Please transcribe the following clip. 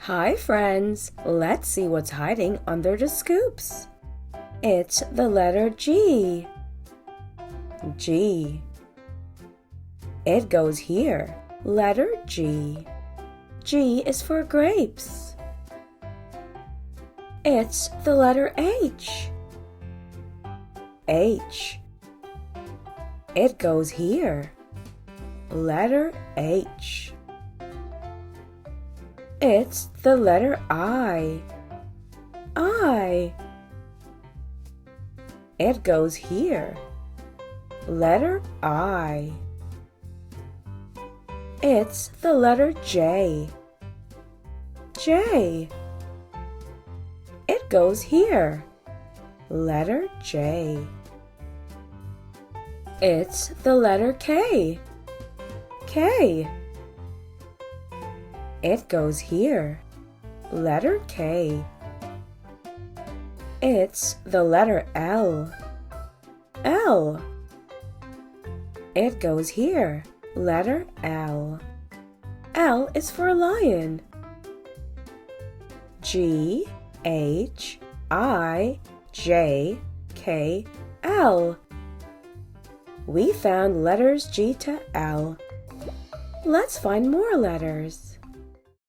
Hi friends, let's see what's hiding under the scoops. It's the letter G. G. It goes here. Letter G. G is for grapes. It's the letter H. H. It goes here. Letter H. It's the letter I. I. It goes here. Letter I. It's the letter J. J. It goes here. Letter J. It's the letter K. K. It goes here. Letter K. It's the letter L. L. It goes here. Letter L. L is for lion. G, H, I, J, K, L. We found letters G to L. Let's find more letters.